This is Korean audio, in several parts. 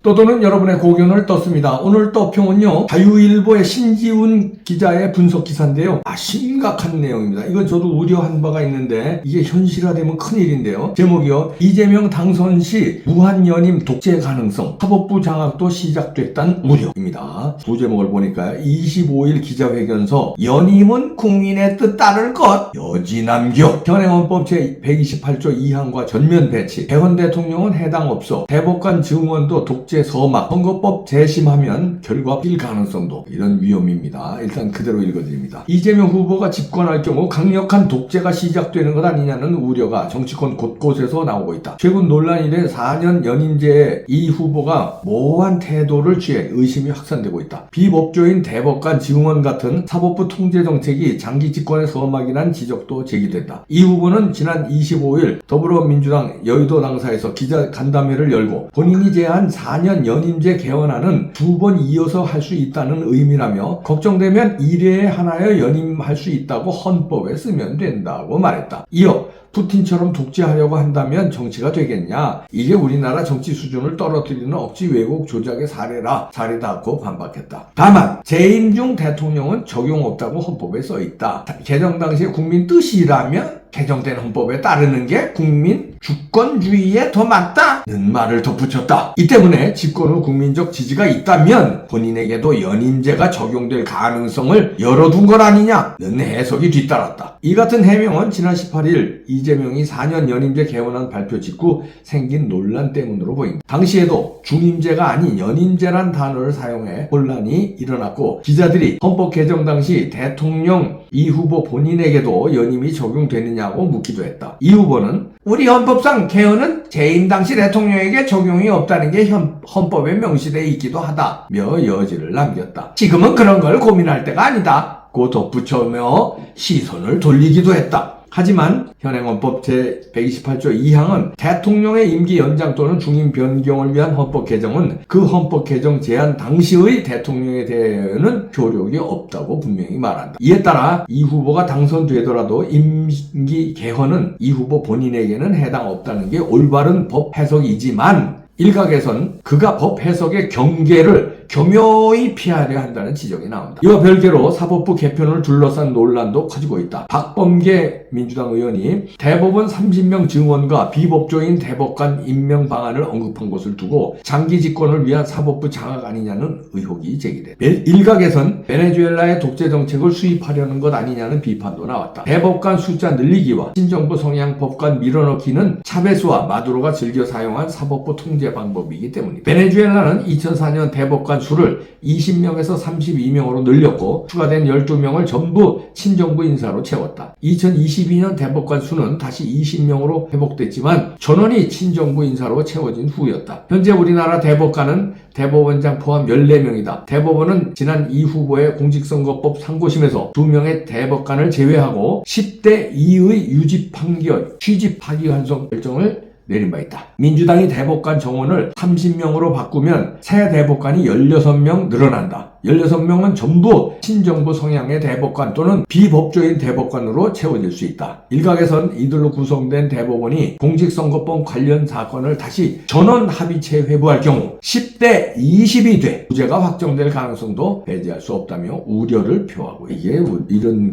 떠도는 여러분의 고견을 떴습니다. 오늘 떠평은요, 자유일보의 신지훈 기자의 분석 기사인데요. 심각한 내용입니다. 이건 저도 우려한 바가 있는데 이게 현실화되면 큰일인데요. 제목이요, 이재명 당선 시 무한연임 독재 가능성, 사법부 장악도 시작됐다는 우려입니다. 부제목을 보니까 25일 기자회견서 연임은 국민의 뜻 따를 것, 여지남겨, 현행헌법 제128조 2항과 전면 배치, 대원 대통령은 해당 없어, 대법관 증원도 독재 서막, 선거법 재심하면 결과 bil 가능성도, 이런 위험입니다. 일단 그대로 읽어드립니다. 이재명 후보가 집권할 경우 강력한 독재가 시작되는 것 아니냐는 우려가 정치권 곳곳에서 나오고 있다. 최근 논란이 된 4년 연임제에 이 후보가 모호한 태도를 취해 의심이 확산되고 있다. 비법조인 대법관 증원 같은 사법부 통제 정책이 장기 집권의 서막이란 지적도 제기된다. 이 후보는 지난 25일 더불어민주당 여의도 당사에서 기자 간담회를 열고 본인이 제안 4년 연임제 개헌안은 2번 이어서 할 수 있다는 의미라며 걱정되면 1회에 하나여 연임할 수 있다고 헌법에 쓰면 된다고 말했다. 이어 푸틴처럼 독재하려고 한다면 정치가 되겠냐? 이게 우리나라 정치 수준을 떨어뜨리는 억지 왜곡 조작의 사례다고 반박했다. 다만 재임 중 대통령은 적용 없다고 헌법에 써있다. 개정 당시에 국민 뜻이라면 개정된 헌법에 따르는 게 국민 주권주의에 더 맞다는 말을 덧붙였다. 이 때문에 집권 후 국민적 지지가 있다면 본인에게도 연임제가 적용될 가능성을 열어둔 것 아니냐는 해석이 뒤따랐다. 이 같은 해명은 지난 18일 이재명이 4년 연임제 개헌안 발표 직후 생긴 논란 때문으로 보인다. 당시에도 중임제가 아닌 연임제란 단어를 사용해 혼란이 일어났고, 기자들이 헌법 개정 당시 대통령 이 후보 본인에게도 연임이 적용되느냐고 묻기도 했다. 이 후보는 우리 헌법상 개헌은 재임 당시 대통령에게 적용이 없다는 게 헌법에 명시되어 있기도 하다며 여지를 남겼다. 지금은 그런 걸 고민할 때가 아니다 고 덧붙여며 시선을 돌리기도 했다. 하지만 현행헌법 제128조 2항은 대통령의 임기 연장 또는 중임 변경을 위한 헌법 개정은 그 헌법 개정 제안 당시의 대통령에 대해서는 효력이 없다고 분명히 말한다. 이에 따라 이 후보가 당선되더라도 임기 개헌은 이 후보 본인에게는 해당 없다는 게 올바른 법 해석이지만, 일각에선 그가 법 해석의 경계를 교묘히 피하려 한다는 지적이 나온다. 이와 별개로 사법부 개편을 둘러싼 논란도 커지고 있다. 박범계 민주당 의원이 대법원 30명 증원과 비법조인 대법관 임명 방안을 언급한 것을 두고 장기 집권을 위한 사법부 장악 아니냐는 의혹이 제기됐다. 일각에선 베네수엘라의 독재 정책을 수입하려는 것 아니냐는 비판도 나왔다. 대법관 숫자 늘리기와 신정부 성향 법관 밀어넣기는 차베스와 마두로가 즐겨 사용한 사법부 통제 방법이기 때문이다. 베네수엘라는 2004년 대법관 수를 20명에서 32명으로 늘렸고 추가된 12명을 전부 친정부 인사로 채웠다. 2022년 대법관 수는 다시 20명으로 회복됐지만 전원이 친정부 인사로 채워진 후였다. 현재 우리나라 대법관은 대법원장 포함 14명이다. 대법원은 지난 이 후보의 공직선거법 상고심에서 2명의 대법관을 제외하고 10대 2의 유지 판결, 취집 파기환송 결정을 내린 바 있다. 민주당이 대법관 정원을 30명으로 바꾸면 새 대법관이 16명 늘어난다. 16명은 전부 친정부 성향의 대법관 또는 비법조인 대법관으로 채워질 수 있다. 일각에선 이들로 구성된 대법원이 공직선거법 관련 사건을 다시 전원 합의체 회부할 경우 10대 20이 돼 무죄가 확정될 가능성도 배제할 수 없다며 우려를 표하고, 이게 이런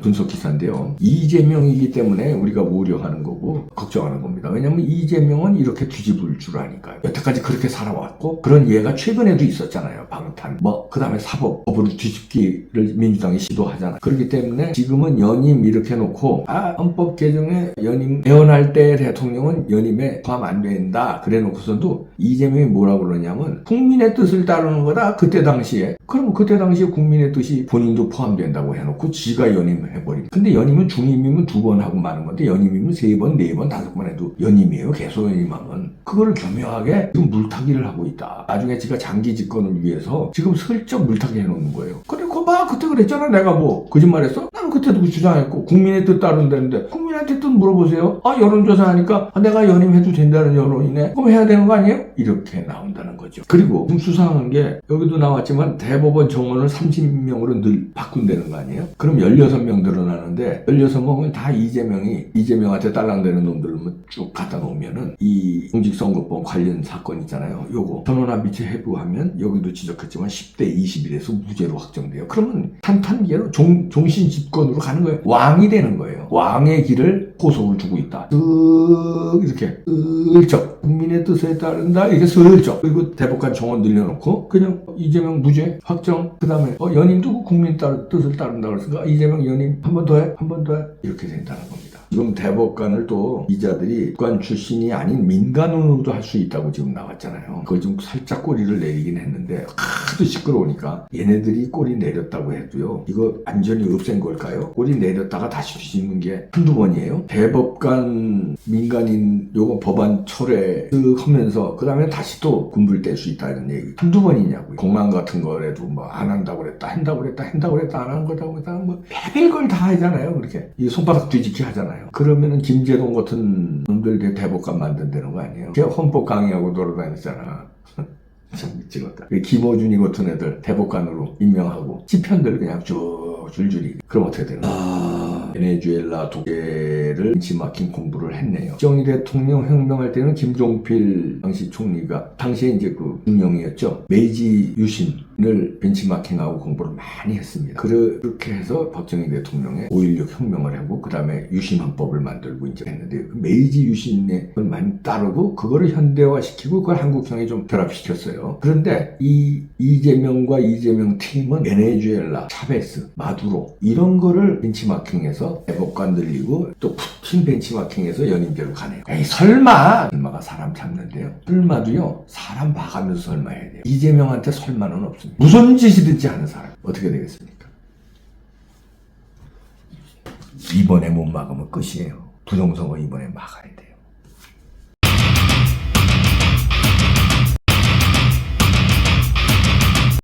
분석 기사인데요. 이재명이기 때문에 우리가 우려하는 거고 걱정하는 겁니다. 왜냐하면 이재명은 이렇게 뒤집을 줄 아니까요. 여태까지 그렇게 살아왔고 그런 예가 최근에도 있었잖아요. 방탄 그 다음에 사법법으로 뒤집기를 민주당이 시도하잖아. 그렇기 때문에 지금은 연임 이렇게 놓고 헌법 개정에 연임 개헌할 때 대통령은 연임에 포함 안 된다 그래 놓고서도 이재명이 뭐라고 그러냐면 국민의 뜻을 따르는 거다. 그때 당시에 국민의 뜻이 본인도 포함된다고 해놓고 지가 연임해버립니다. 근데 연임은 중임이면 2번 하고 마는 건데 연임이면 3번, 4번, 5번 해도 연임이에요. 계속 연임하면. 그거를 교묘하게 지금 물타기를 하고 있다. 나중에 지가 장기 집권을 위해서 지금 슬쩍 물타기 해놓는 거예요. 그래, 그때 그랬잖아. 내가 거짓말했어? 나는 그때도 그 주장했고 국민의 뜻 따른다는데 국민한테 뜻 물어보세요. 여론조사 하니까 내가 연임해도 된다는 여론이네. 그럼 해야 되는 거 아니에요? 이렇게 나온다는 거죠. 그리고 좀 수상한 게 여기도 나왔지만 대법원 정원을 30명으로 늘 바꾼다는 거 아니에요? 그럼 16명 늘어나는데 16명은 다 이재명한테 딸랑대는 놈들만 쭉 갖다 놓으면은 이 공직선거법 관련 사건 있잖아요. 요거 전원합의체 해부하면 여기도 지적했지만 10대 21에서 무죄로 확정돼요. 그러면 탄탄계로 종신 집권으로 가는 거예요. 왕이 되는 거예요. 왕의 길을 호소를 주고 있다. 이렇게 슬쩍 국민의 뜻에 따른다. 이렇게 슬쩍. 그리고 대법관 정원 늘려놓고 그냥 이재명 무죄 확정. 그 다음에 연임도 국민 뜻을 따른다 그랬으니까 이재명 연임 한 번 더 해. 한 번 더 해. 이렇게 된다는 겁니다. 지금 대법관을 또 이자들이 국관 출신이 아닌 민간으로도 할 수 있다고 지금 나왔잖아요. 그거 좀 살짝 꼬리를 내리긴 했는데 하도 시끄러우니까 얘네들이 꼬리 내렸다고 해도요. 이거 완전히 없앤 걸까요? 꼬리 내렸다가 다시 뒤집는 게 한두 번이에요. 대법관 민간인 요거 법안 철회 하면서 그 다음에 다시 또 군불 뗄 수 있다는 얘기 한두 번이냐고요. 공항 같은 거라도 뭐 안 한다고 그랬다 한다고 그랬다 안 하는 거다고 그랬다 뭐 별별 걸 다 하잖아요. 그렇게 이 손바닥 뒤집기 하잖아요. 그러면은 김재동 같은 놈들 대법관 만든다는 거 아니에요? 걔 헌법 강의하고 돌아다녔잖아. 참 미치겠다. 김어준이 같은 애들 대법관으로 임명하고 시편들 그냥 쭉 줄줄이. 그럼 어떻게 되는 거야? 베네수엘라 독재를 벤치마킹 공부를 했네요. 박정희 대통령 혁명할 때는 김종필 당시 총리가 당시에 이제 그 중령이었죠. 메이지 유신을 벤치마킹하고 공부를 많이 했습니다. 그렇게 해서 박정희 대통령의 5.16 혁명을 하고 그 다음에 유신헌법을 만들고 이제 했는데 그 메이지 유신을 많이 따르고 그거를 현대화시키고 그걸 한국형에 좀 결합시켰어요. 그런데 이 이재명과 이재명 팀은 베네수엘라, 차베스, 마두로 이런 거를 벤치마킹해서 대법관 늘리고 또 푸틴 벤치마킹해서 연임제로 가네요. 에이 설마가 사람 잡는데요. 설마도요 사람 봐가면서 설마해야 돼요. 이재명한테 설마는 없습니다. 무슨 짓이든지 하는 사람 어떻게 되겠습니까? 이번에 못 막으면 끝이에요. 부정선거 이번에 막아야 돼.